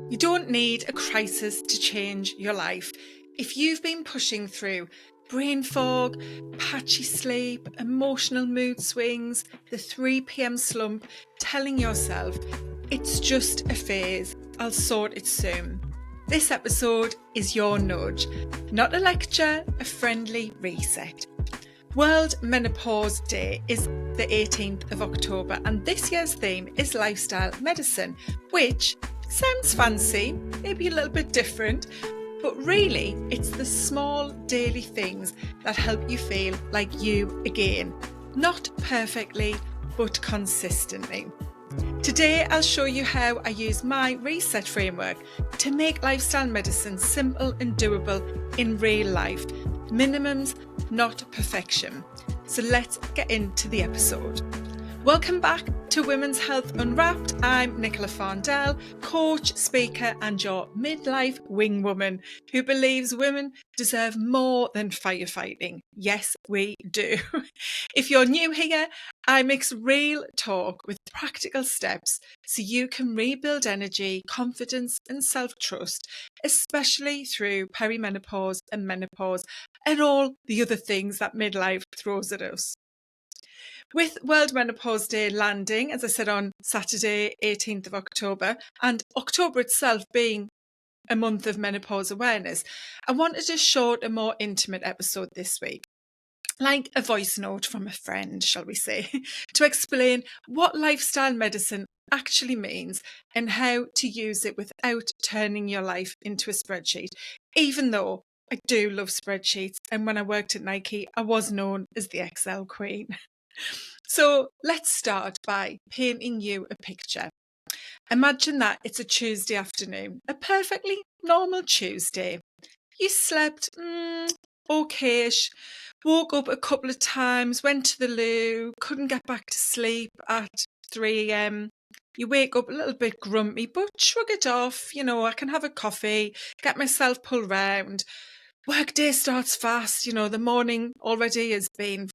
You don't need a crisis to change your life. If you've been pushing through brain fog, patchy sleep, emotional mood swings, the 3 p.m. slump, telling yourself, it's just a phase, I'll sort it soon. This episode is your nudge, not a lecture, a friendly reset. World Menopause Day is the 18th of October, and this year's theme is lifestyle medicine, which sounds fancy, maybe a little bit different, but really it's the small daily things that help you feel like you again. Not perfectly, but consistently. Today I'll show you how I use my reset framework to make lifestyle medicine simple and doable in real life. Minimums, not perfection. So let's get into the episode. Welcome back to Women's Health Unwrapped. I'm Nicola Farndell, coach, speaker, and your midlife wing woman who believes women deserve more than firefighting. Yes, we do. If you're new here, I mix real talk with practical steps so you can rebuild energy, confidence, and self-trust, especially through perimenopause and menopause and all the other things that midlife throws at us. With World Menopause Day landing, as I said, on Saturday, 18th of October, and October itself being a month of menopause awareness, I wanted a short and more intimate episode this week, like a voice note from a friend, shall we say, to explain what lifestyle medicine actually means and how to use it without turning your life into a spreadsheet, even though I do love spreadsheets, and when I worked at Nike, I was known as the Excel queen. So let's start by painting you a picture. Imagine that it's a Tuesday afternoon, a perfectly normal Tuesday. You slept okay-ish, woke up a couple of times, went to the loo, couldn't get back to sleep at 3 a.m. You wake up a little bit grumpy, but shrug it off. I can have a coffee, get myself pulled round. Work day starts fast. The morning already has been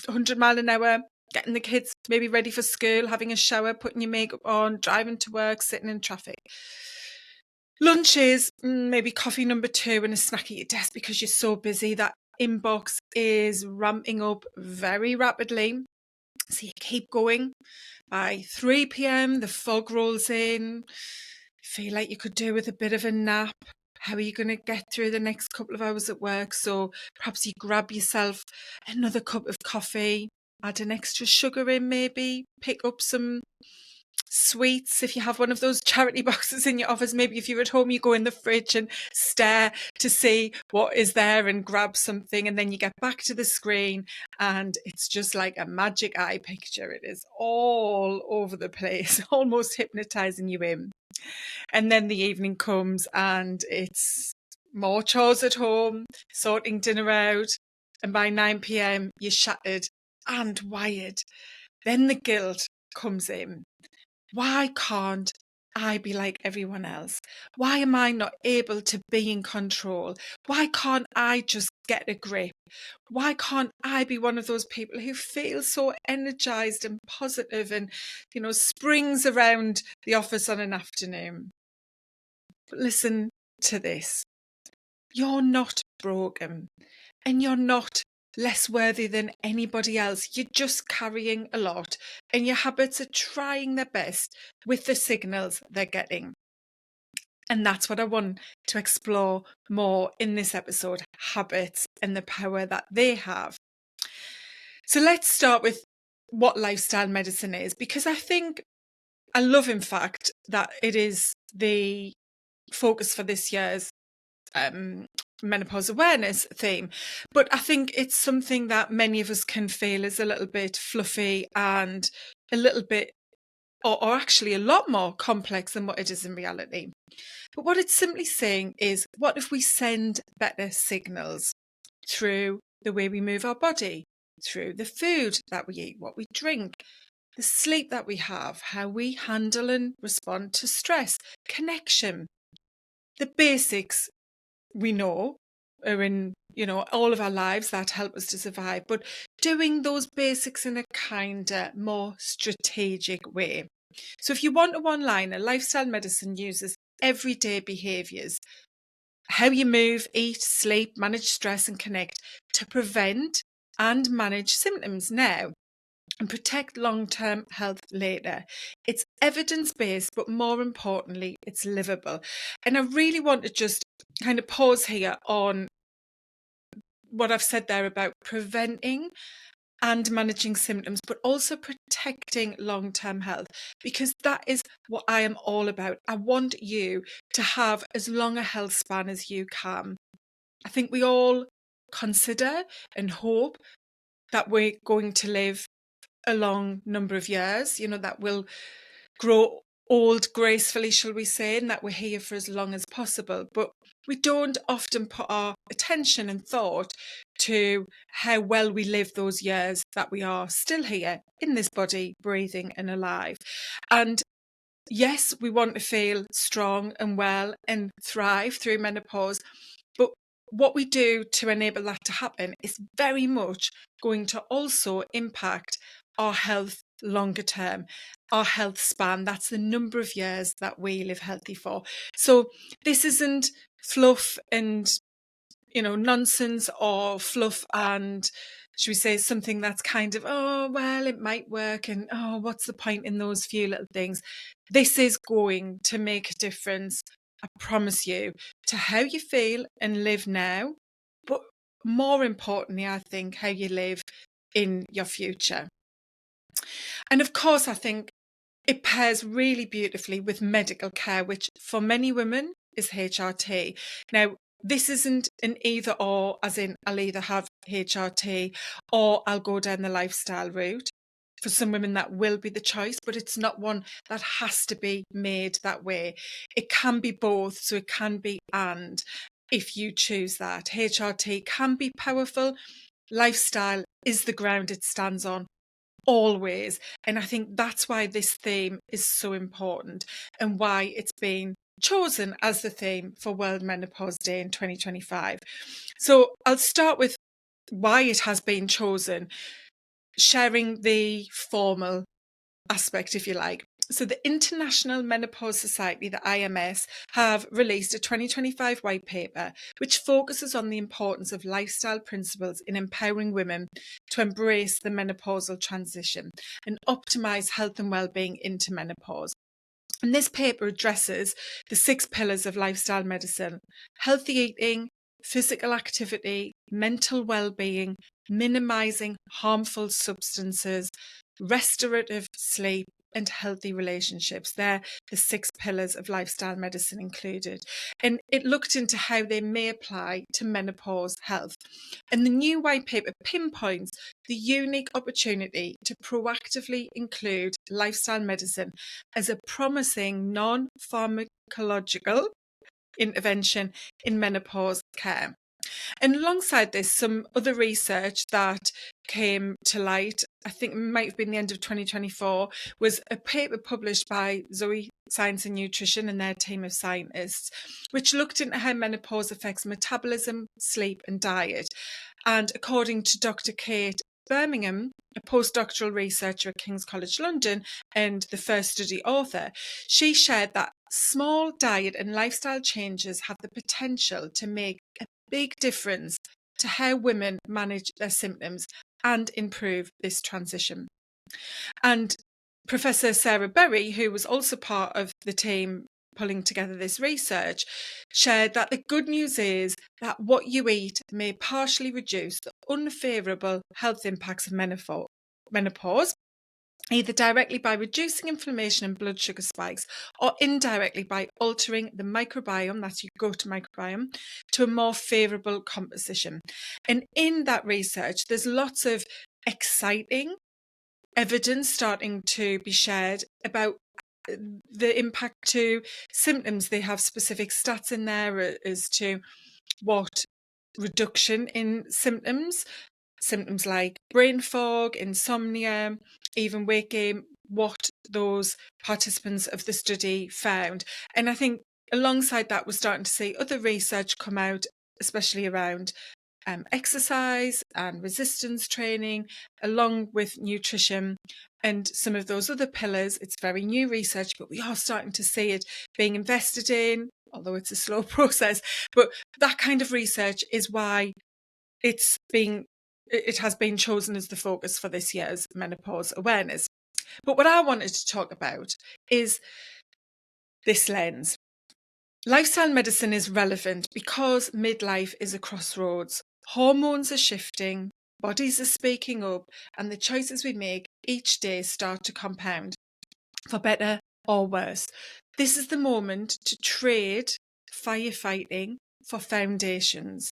100 mile an hour. Getting the kids maybe ready for school, having a shower, putting your makeup on, driving to work, sitting in traffic. Lunch is maybe coffee number 2 and a snack at your desk because you're so busy. That inbox is ramping up very rapidly. So you keep going. By 3 p.m, the fog rolls in. Feel like you could do with a bit of a nap. How are you going to get through the next couple of hours at work? So perhaps you grab yourself another cup of coffee, add an extra sugar in maybe, pick up some sweets. If you have one of those charity boxes in your office, maybe if you're at home, you go in the fridge and stare to see what is there and grab something, and then you get back to the screen and it's just like a magic eye picture. It is all over the place, almost hypnotizing you in. And then the evening comes and it's more chores at home, sorting dinner out, and by 9 p.m. you're shattered and wired. Then the guilt comes in. Why can't I be like everyone else? Why am I not able to be in control? Why can't I just get a grip? Why can't I be one of those people who feel so energized and positive and, springs around the office on an afternoon? But listen to this. You're not broken, and you're not less worthy than anybody else. You're just carrying a lot, and your habits are trying their best with the signals they're getting. And that's what I want to explore more in this episode, habits and the power that they have. So let's start with what lifestyle medicine is, because I love, in fact, that it is the focus for this year's menopause awareness theme. But I think it's something that many of us can feel is a little bit fluffy and a little bit, or actually a lot more complex than what it is in reality. But what it's simply saying is, what if we send better signals through the way we move our body, through the food that we eat, what we drink, the sleep that we have, how we handle and respond to stress, connection, the basics we know are in, all of our lives that help us to survive, but doing those basics in a kinder, more strategic way. So if you want a one-liner, lifestyle medicine uses everyday behaviours. How you move, eat, sleep, manage stress and connect to prevent and manage symptoms now and protect long-term health later. It's evidence-based, but more importantly, it's livable. And I really want to just kind of pause here on what I've said there about preventing and managing symptoms, but also protecting long-term health, because that is what I am all about. I want you to have as long a health span as you can. I think we all consider and hope that we're going to live a long number of years, that we'll grow old gracefully, shall we say, and that we're here for as long as possible. But we don't often put our attention and thought to how well we live those years that we are still here in this body, breathing and alive. And yes, we want to feel strong and well and thrive through menopause, but what we do to enable that to happen is very much going to also impact our health longer term, our health span. That's the number of years that we live healthy for. So this isn't fluff and nonsense, or fluff and, should we say, something that's kind of, oh, well, it might work, and oh, what's the point in those few little things? This is going to make a difference, I promise you, to how you feel and live now, but more importantly, I think, how you live in your future. And of course, I think it pairs really beautifully with medical care, which for many women is HRT. Now, this isn't an either or, as in I'll either have HRT or I'll go down the lifestyle route. For some women, that will be the choice, but it's not one that has to be made that way. It can be both, so it can be and, if you choose that. HRT can be powerful. Lifestyle is the ground it stands on, always. And I think that's why this theme is so important and why it's been chosen as the theme for World Menopause Day in 2025. So I'll start with why it has been chosen, sharing the formal aspect, if you like. So the International Menopause Society, the IMS, have released a 2025 white paper which focuses on the importance of lifestyle principles in empowering women to embrace the menopausal transition and optimise health and well-being into menopause. And this paper addresses the 6 pillars of lifestyle medicine: healthy eating, physical activity, mental well-being, minimising harmful substances, restorative sleep, and healthy relationships. They're the 6 pillars of lifestyle medicine included. And it looked into how they may apply to menopause health. And the new white paper pinpoints the unique opportunity to proactively include lifestyle medicine as a promising non-pharmacological intervention in menopause care. And alongside this, some other research that came to light, I think it might have been the end of 2024, was a paper published by Zoe Science and Nutrition and their team of scientists, which looked into how menopause affects metabolism, sleep and diet. And according to Dr. Kate Birmingham, a postdoctoral researcher at King's College London and the first study author, she shared that small diet and lifestyle changes have the potential to make a big difference to how women manage their symptoms and improve this transition. And Professor Sarah Berry, who was also part of the team pulling together this research, shared that the good news is that what you eat may partially reduce the unfavourable health impacts of menopause, either directly by reducing inflammation and blood sugar spikes, or indirectly by altering the microbiome, that's your gut microbiome, to a more favourable composition. And in that research, there's lots of exciting evidence starting to be shared about the impact to symptoms. They have specific stats in there as to what reduction in symptoms like brain fog, insomnia, even weight gain, what those participants of the study found. And I think alongside that, we're starting to see other research come out, especially around exercise and resistance training, along with nutrition And some of those other pillars, it's very new research, but we are starting to see it being invested in, although it's a slow process. But that kind of research is why it has been chosen as the focus for this year's menopause awareness. But what I wanted to talk about is this lens. Lifestyle medicine is relevant because midlife is a crossroads. Hormones are shifting, bodies are speaking up, and the choices we make each day start to compound, for better or worse. This is the moment to trade firefighting for foundations.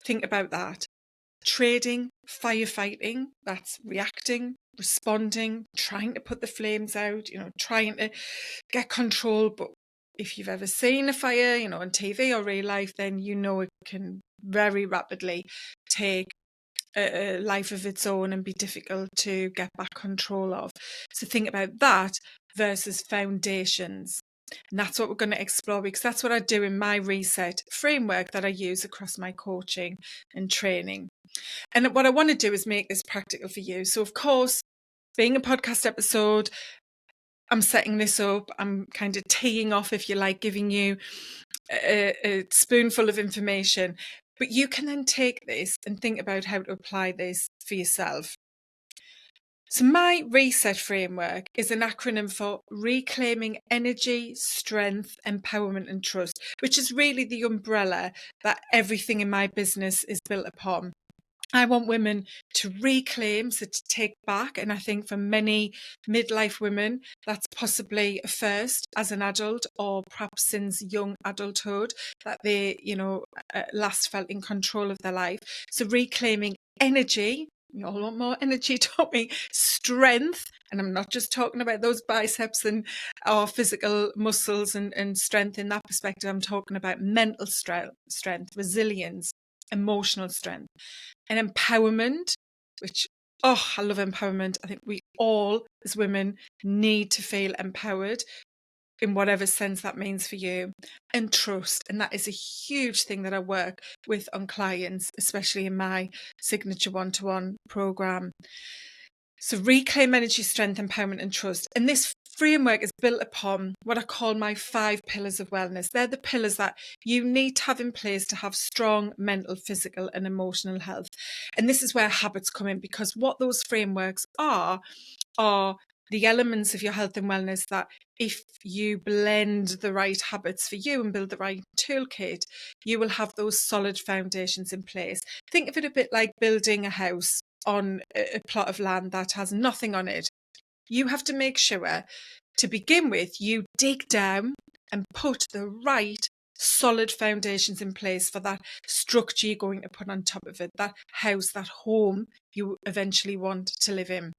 Think about that. Trading, firefighting, that's reacting, responding, trying to put the flames out, trying to get control. But if you've ever seen a fire, on TV or real life, then it can very rapidly take a life of its own and be difficult to get back control of. So think about that versus foundations. And that's what we're going to explore, because that's what I do in my reset framework that I use across my coaching and training. And what I want to do is make this practical for you. So, of course, being a podcast episode, I'm setting this up. I'm kind of teeing off, if you like, giving you a spoonful of information. But you can then take this and think about how to apply this for yourself. So my reset framework is an acronym for reclaiming energy, strength, empowerment and trust, which is really the umbrella that everything in my business is built upon. I want women to reclaim, so to take back. And I think for many midlife women, that's possibly a first as an adult, or perhaps since young adulthood, that they, last felt in control of their life. So reclaiming energy. We all want more energy, don't we? Strength. And I'm not just talking about those biceps and our physical muscles and strength in that perspective. I'm talking about mental strength, resilience, emotional strength. And empowerment, which, I love empowerment. I think we all, as women, need to feel empowered in whatever sense that means for you. And trust. And that is a huge thing that I work with on clients, especially in my signature one-to-one program. So reclaim energy, strength, empowerment and trust. And this framework is built upon what I call my 5 pillars of wellness. They're the pillars that you need to have in place to have strong mental, physical and emotional health. And this is where habits come in, because what those frameworks are the elements of your health and wellness that if you blend the right habits for you and build the right toolkit, you will have those solid foundations in place. Think of it a bit like building a house on a plot of land that has nothing on it. You have to make sure, to begin with, you dig down and put the right solid foundations in place for that structure you're going to put on top of it, that house, that home you eventually want to live in.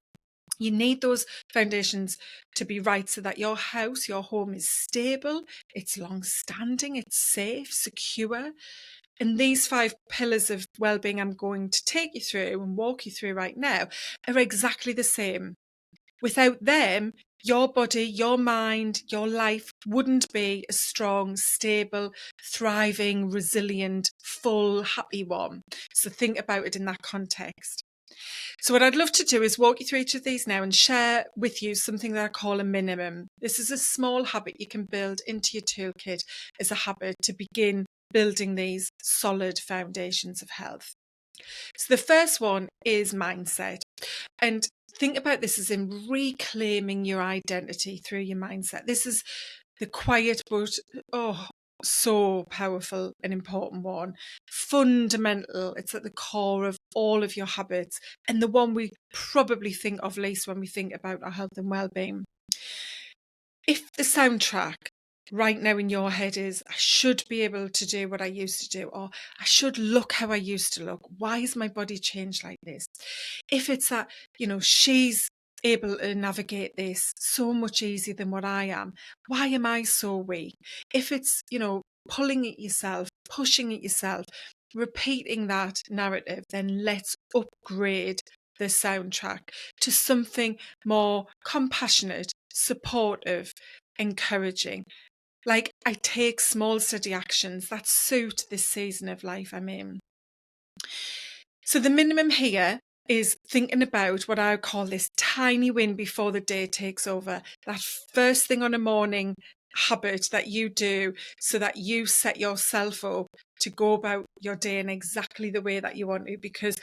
You need those foundations to be right so that your house, your home is stable, it's long-standing, it's safe, secure. And these 5 pillars of well-being I'm going to take you through and walk you through right now are exactly the same. Without them, your body, your mind, your life wouldn't be a strong, stable, thriving, resilient, full, happy one. So think about it in that context. So what I'd love to do is walk you through each of these now and share with you something that I call a minimum. This is a small habit you can build into your toolkit as a habit to begin building these solid foundations of health. So the first one is mindset. And think about this as in reclaiming your identity through your mindset. This is the quiet but so powerful and important one. Fundamental. It's at the core of all of your habits, and the one we probably think of least when we think about our health and well-being. If the soundtrack right now in your head is, I should be able to do what I used to do, or I should look how I used to look, why is my body changed like this? If it's that, she's able to navigate this so much easier than what I am, why am I so weak? If it's, pulling at yourself, pushing at yourself, repeating that narrative, then let's upgrade the soundtrack to something more compassionate, supportive, encouraging. Like, I take small, steady actions that suit this season of life I'm in. So the minimum here is thinking about what I call this tiny win before the day takes over. That first thing on a morning habit that you do so that you set yourself up to go about your day in exactly the way that you want to, because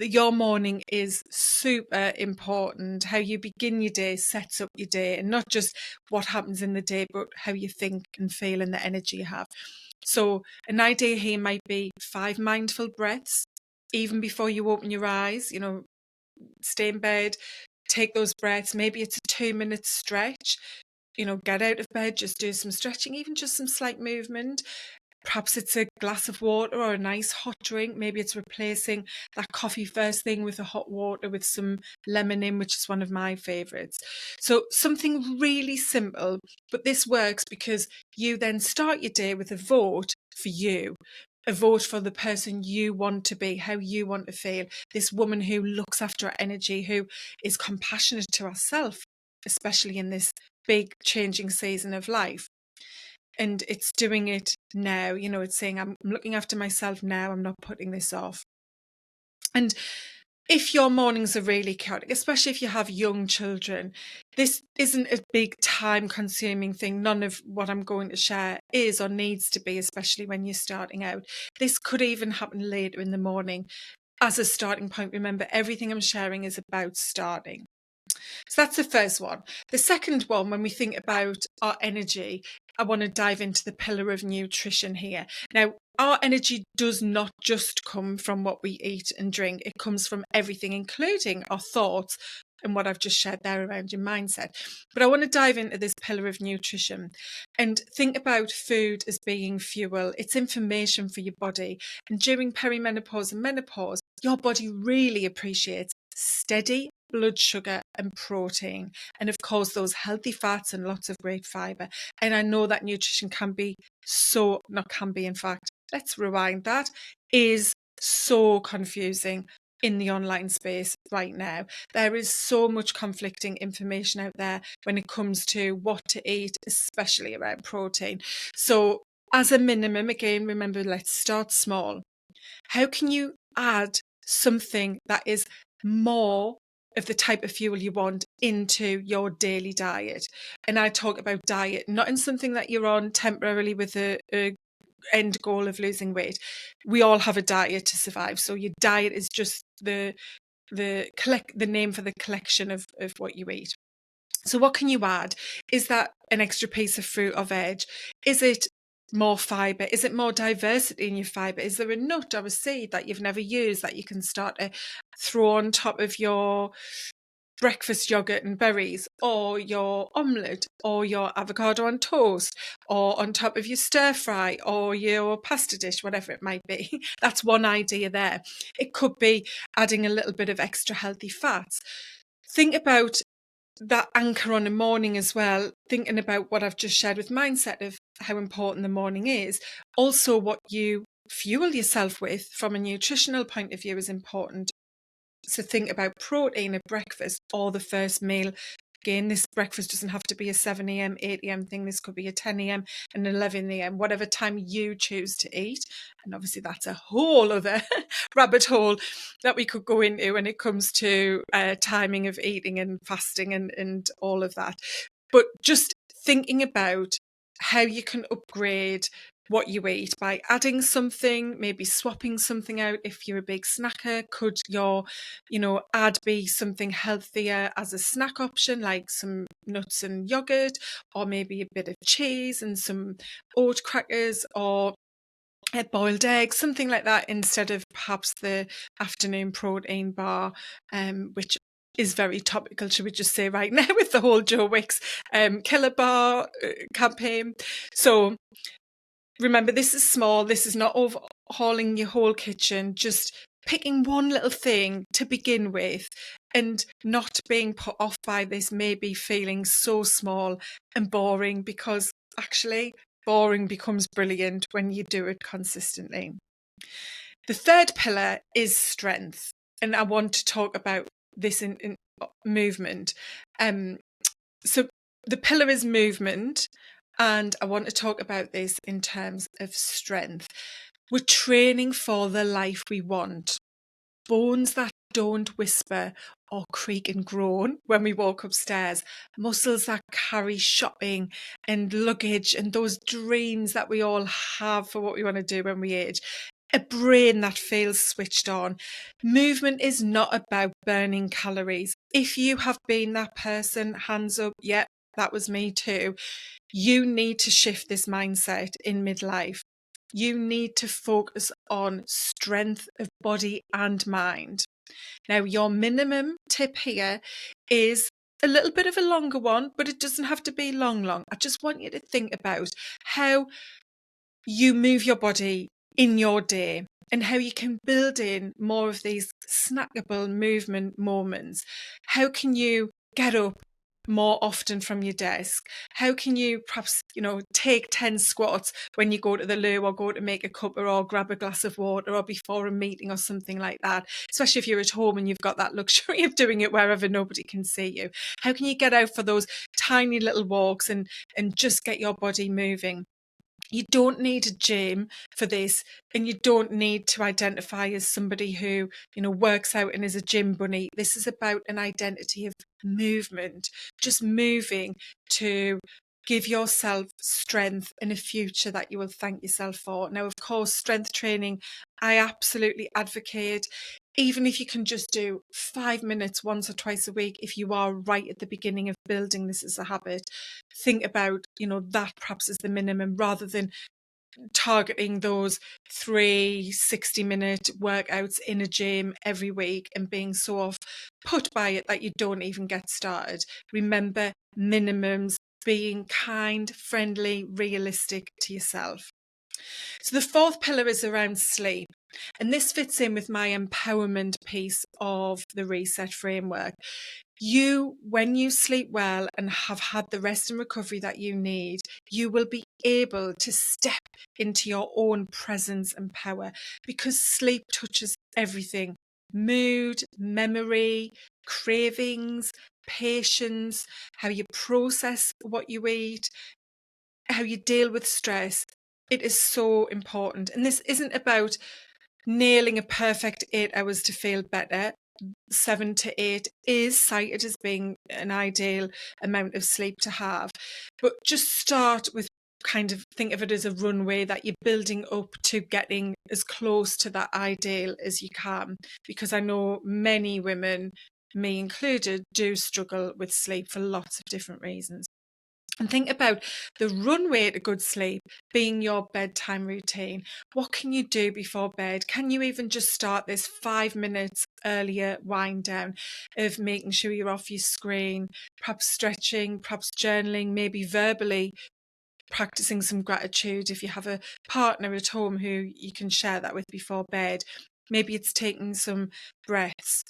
your morning is super important. How you begin your day sets up your day, and not just what happens in the day, but how you think and feel and the energy you have. So an idea here might be 5 mindful breaths, even before you open your eyes. Stay in bed, take those breaths. Maybe it's a 2-minute stretch. Get out of bed, just do some stretching, even just some slight movement. Perhaps it's a glass of water or a nice hot drink. Maybe it's replacing that coffee first thing with a hot water with some lemon in, which is one of my favourites. So something really simple, but this works because you then start your day with a vote for you. A vote for the person you want to be, how you want to feel. This woman who looks after her energy, who is compassionate to herself, especially in this big changing season of life. And it's doing it now. It's saying, I'm looking after myself now. I'm not putting this off. And if your mornings are really chaotic, especially if you have young children, this isn't a big time consuming thing. None of what I'm going to share is or needs to be, especially when you're starting out. This could even happen later in the morning as a starting point. Remember, everything I'm sharing is about starting. So that's the first one. The second one, when we think about our energy, I want to dive into the pillar of nutrition here. Now, our energy does not just come from what we eat and drink. It comes from everything, including our thoughts and what I've just shared there around your mindset. But I want to dive into this pillar of nutrition and think about food as being fuel. It's information for your body. And during perimenopause and menopause, your body really appreciates steady blood sugar and protein, and of course those healthy fats and lots of great fiber. And I know that nutrition in fact, let's rewind, that is so confusing in the online space right now. There is so much conflicting information out there when it comes to what to eat, especially around protein. So as a minimum, again, remember, let's start small. How can you add something that is more of the type of fuel you want into your daily diet? And I talk about diet, not in something that you're on temporarily with a end goal of losing weight. We all have a diet to survive. So your diet is just the name for the collection of what you eat. So what can you add? Is that an extra piece of fruit or veg? Is it more fiber? Is it more diversity in your fiber? Is there a nut or a seed that you've never used that you can start to throw on top of your breakfast yogurt and berries, or your omelette, or your avocado on toast, or on top of your stir fry, or your pasta dish, whatever it might be? That's one idea there. It could be adding a little bit of extra healthy fats. Think about that anchor on a morning as well, thinking about what I've just shared with mindset of how important the morning is. Also, what you fuel yourself with from a nutritional point of view is important. So think about protein at breakfast or the first meal. Again, this breakfast doesn't have to be a 7 a.m., 8 a.m. thing. This could be a 10 a.m. and 11 a.m., whatever time you choose to eat. And obviously that's a whole other rabbit hole that we could go into when it comes to timing of eating and fasting and all of that. But just thinking about how you can upgrade what you eat by adding something, maybe swapping something out. If you're a big snacker, could your add be something healthier as a snack option, like some nuts and yogurt, or maybe a bit of cheese and some oat crackers, or a boiled egg, something like that, instead of perhaps the afternoon protein bar, which is very topical, should we just say right now, with the whole Joe Wicks killer bar campaign. So remember, this is small. This is not overhauling your whole kitchen. Just picking one little thing to begin with and not being put off by this maybe feeling so small and boring, because actually boring becomes brilliant when you do it consistently. The third pillar is strength. And I want to talk about this in movement. So the pillar is movement. And I want to talk about this in terms of strength. We're training for the life we want. bones that don't whisper or creak and groan when we walk upstairs, muscles that carry shopping and luggage and those dreams that we all have for what we want to do when we age, a brain that feels switched on. Movement is not about burning calories. If you have been that person, hands up, yep, that was me too. You need to shift this mindset in midlife. You need to focus on strength of body and mind. Now, your minimum tip here is a little bit of a longer one, but it doesn't have to be long. I just want you to think about how you move your body in your day and how you can build in more of these snackable movement moments. How can you get up more often from your desk? How can you perhaps, take 10 squats when you go to the loo or go to make a cuppa or grab a glass of water or before a meeting or something like that, especially if you're at home and you've got that luxury of doing it wherever nobody can see you. How can you get out for those tiny little walks and just get your body moving? You don't need a gym for this, and you don't need to identify as somebody who, works out and is a gym bunny. This is about an identity of movement, just moving to give yourself strength in a future that you will thank yourself for. Now, of course, strength training, I absolutely advocate. Even if you can just do 5 minutes once or twice a week, if you are right at the beginning of building this as a habit, think about, that perhaps is the minimum rather than targeting those 3 60-minute workouts in a gym every week and being so off put by it that you don't even get started. Remember minimums, being kind, friendly, realistic to yourself. So the fourth pillar is around sleep. And this fits in with my empowerment piece of the reset framework. When you sleep well and have had the rest and recovery that you need, you will be able to step into your own presence and power, because sleep touches everything: mood, memory, cravings, patience, how you process what you eat, how you deal with stress. It is so important. And this isn't about nailing a perfect 8 hours to feel better. 7 to 8 is cited as being an ideal amount of sleep to have. But just start with kind of think of it as a runway that you're building up to getting as close to that ideal as you can. Because I know many women, me included, do struggle with sleep for lots of different reasons. And think about the runway to good sleep being your bedtime routine. What can you do before bed? Can you even just start this 5 minutes earlier wind down of making sure you're off your screen, perhaps stretching, perhaps journaling, maybe verbally practicing some gratitude if you have a partner at home who you can share that with before bed. Maybe it's taking some breaths.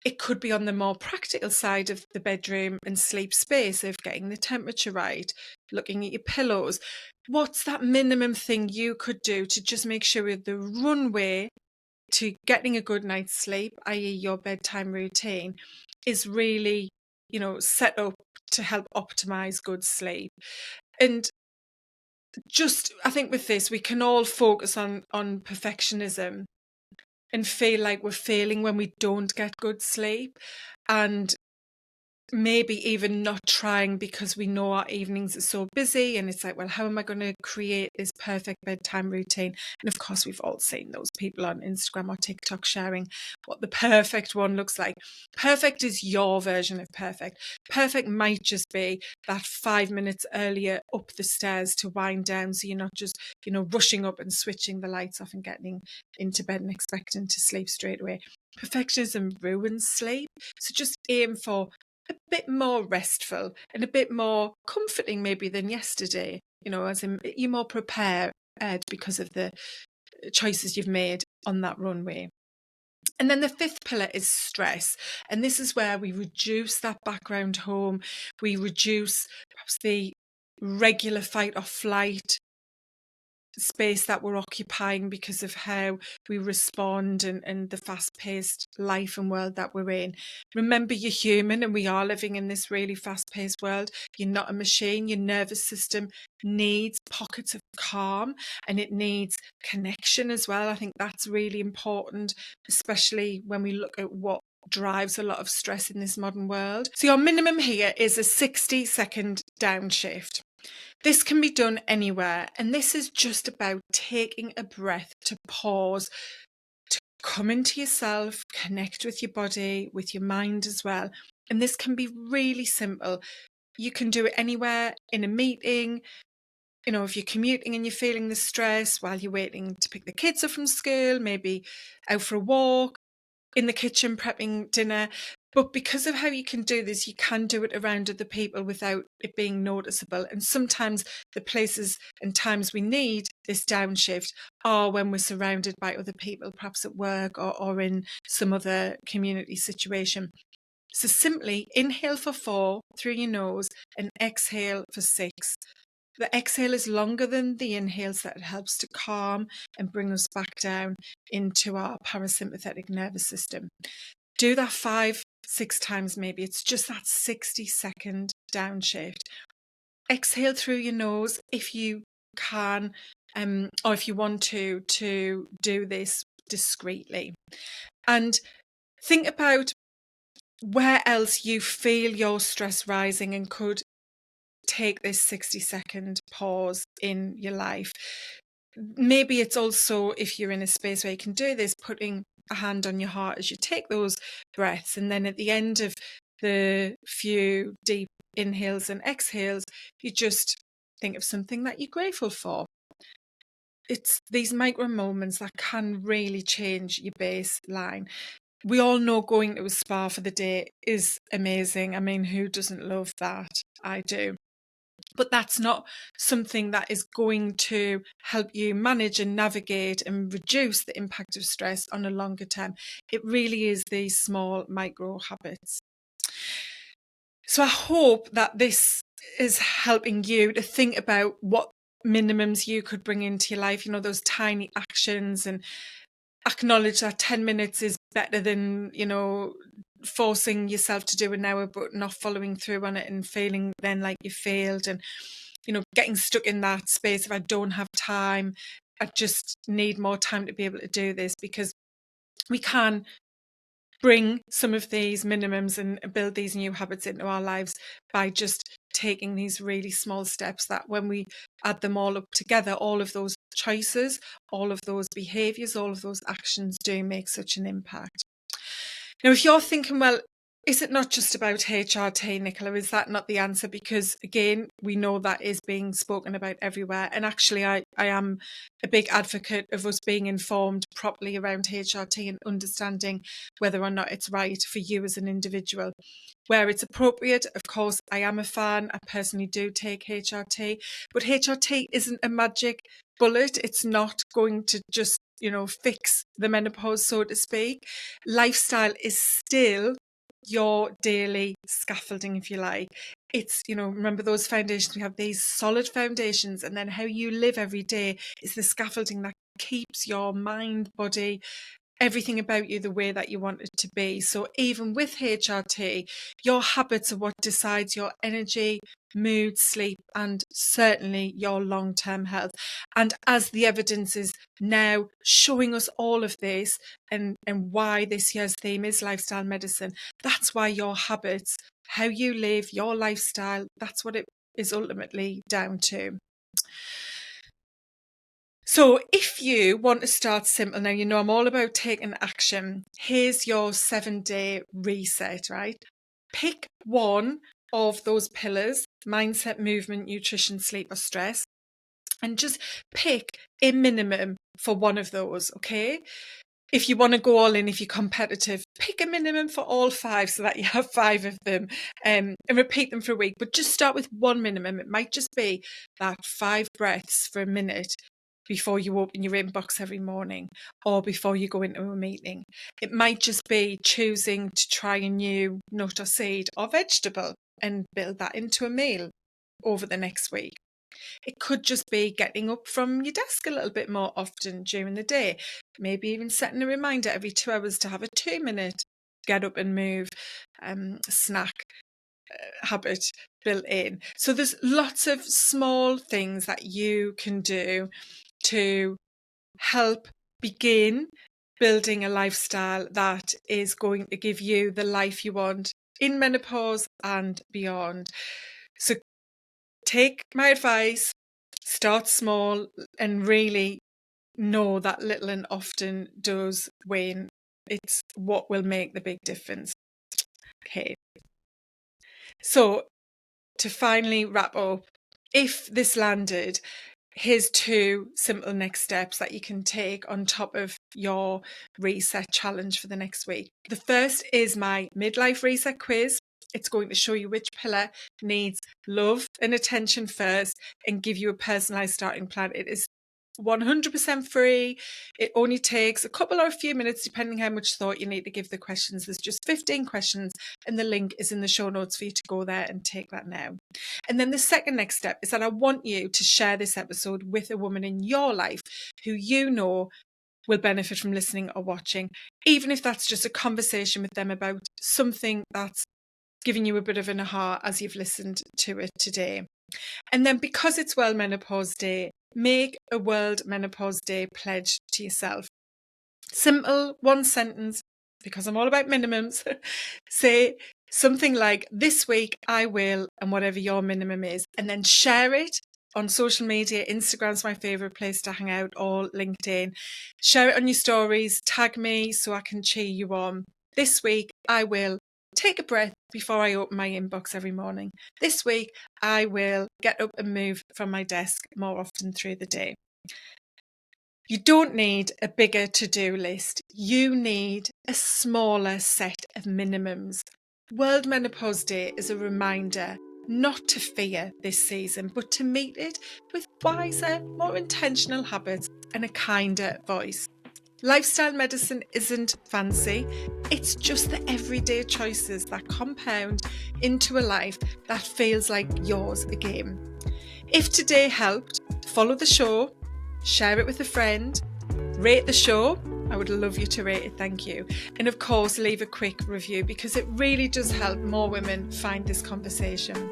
It could be on the more practical side of the bedroom and sleep space of getting the temperature right, looking at your pillows. What's that minimum thing you could do to just make sure the runway to getting a good night's sleep, i.e. your bedtime routine, is really, set up to help optimize good sleep? And just, I think with this, we can all focus on perfectionism and feel like we're failing when we don't get good sleep, and maybe even not trying because we know our evenings are so busy, and it's like, well, how am I going to create this perfect bedtime routine? And of course, we've all seen those people on Instagram or TikTok sharing what the perfect one looks like. Perfect is your version of perfect. Perfect might just be that 5 minutes earlier up the stairs to wind down, so you're not just, rushing up and switching the lights off and getting into bed and expecting to sleep straight away. Perfectionism ruins sleep. So just aim for a bit more restful and a bit more comforting maybe than yesterday, as in you're more prepared because of the choices you've made on that runway. And then the fifth pillar is stress. And this is where we reduce that background home. We reduce perhaps the regular fight or flight space that we're occupying because of how we respond and the fast-paced life and world that we're in. Remember, you're human and we are living in this really fast-paced world. You're not a machine. Your nervous system needs pockets of calm and it needs connection as well. I think that's really important, especially when we look at what drives a lot of stress in this modern world. So your minimum here is a 60-second downshift. This can be done anywhere, and this is just about taking a breath to pause, to come into yourself, connect with your body, with your mind as well. And this can be really simple. You can do it anywhere, in a meeting, if you're commuting and you're feeling the stress while you're waiting to pick the kids up from school, maybe out for a walk, in the kitchen prepping dinner. But because of how you can do this, you can do it around other people without it being noticeable. And sometimes the places and times we need this downshift are when we're surrounded by other people, perhaps at work or in some other community situation. So simply inhale for 4 through your nose and exhale for 6. The exhale is longer than the inhale, so that it helps to calm and bring us back down into our parasympathetic nervous system. Do that 5-6 times maybe. It's just that 60-second downshift. Exhale through your nose if you can, or if you want to do this discreetly. And think about where else you feel your stress rising and could take this 60-second pause in your life. Maybe it's also, if you're in a space where you can do this, putting a hand on your heart as you take those breaths. And then at the end of the few deep inhales and exhales, you just think of something that you're grateful for. It's these micro moments that can really change your baseline. We all know going to a spa for the day is amazing. I mean, who doesn't love that? I do. But that's not something that is going to help you manage and navigate and reduce the impact of stress on a longer term. It really is these small micro habits. So I hope that this is helping you to think about what minimums you could bring into your life, those tiny actions, and acknowledge that 10 minutes is better than, forcing yourself to do an hour but not following through on it and feeling then like you failed, and getting stuck in that space. If I don't have time, I just need more time to be able to do this, because we can bring some of these minimums and build these new habits into our lives by just taking these really small steps that, when we add them all up together, all of those choices, all of those behaviours, all of those actions do make such an impact. Now, if you're thinking, well, is it not just about HRT, Nicola? Is that not the answer? Because again, we know that is being spoken about everywhere. And actually, I am a big advocate of us being informed properly around HRT and understanding whether or not it's right for you as an individual. Where it's appropriate, of course, I am a fan. I personally do take HRT. But HRT isn't a magic bullet. It's not going to just, fix the menopause, so to speak. Lifestyle is still your daily scaffolding, if you like. It's, remember those foundations, we have these solid foundations, and then how you live every day is the scaffolding that keeps your mind, body, everything about you the way that you want it to be. So even with HRT, your habits are what decides your energy, mood, sleep, and certainly your long-term health. And as the evidence is now showing us all of this, and why this year's theme is lifestyle medicine, that's why your habits, how you live, your lifestyle, that's what it is ultimately down to. So if you want to start simple, now I'm all about taking action. Here's your 7-day reset, right? Pick one of those pillars: mindset, movement, nutrition, sleep, or stress, and just pick a minimum for one of those, okay? If you want to go all in, if you're competitive, pick a minimum for all 5 so that you have 5 of them, and repeat them for a week. But just start with one minimum. It might just be that 5 breaths for a minute before you open your inbox every morning or before you go into a meeting. It might just be choosing to try a new nut or seed or vegetable and build that into a meal over the next week. It could just be getting up from your desk a little bit more often during the day. Maybe even setting a reminder every 2 hours to have a 2-minute get up and move snack habit built in. So there's lots of small things that you can do to help begin building a lifestyle that is going to give you the life you want in menopause and beyond. So take my advice, start small, and really know that little and often does win. It's what will make the big difference. Okay. So to finally wrap up, if this landed, here's 2 simple next steps that you can take on top of your reset challenge for the next week. The first is my midlife reset quiz. It's going to show you which pillar needs love and attention first and give you a personalized starting plan. It is 100% free. It only takes a couple or a few minutes, depending how much thought you need to give the questions. There's just 15 questions, and the link is in the show notes for you to go there and take that now. And then the second next step is that I want you to share this episode with a woman in your life who you know will benefit from listening or watching, even if that's just a conversation with them about something that's giving you a bit of an aha as you've listened to it today. And then, because it's World Menopause Day, make a World Menopause Day pledge to yourself. Simple, 1 sentence, because I'm all about minimums. Say something like, this week I will, and whatever your minimum is, and then share it on social media. Instagram's my favourite place to hang out, or LinkedIn. Share it on your stories, tag me so I can cheer you on. This week I will take a breath before I open my inbox every morning. This week, I will get up and move from my desk more often through the day. You don't need a bigger to-do list. You need a smaller set of minimums. World Menopause Day is a reminder not to fear this season, but to meet it with wiser, more intentional habits and a kinder voice. Lifestyle medicine isn't fancy, it's just the everyday choices that compound into a life that feels like yours again. If today helped, follow the show, share it with a friend, rate the show. I would love you to rate it, thank you. And of course, leave a quick review, because it really does help more women find this conversation.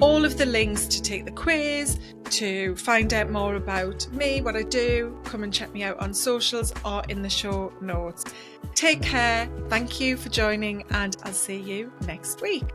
All of the links to take the quiz, to find out more about me, what I do, come and check me out on socials, are in the show notes. Take care, thank you for joining, and I'll see you next week.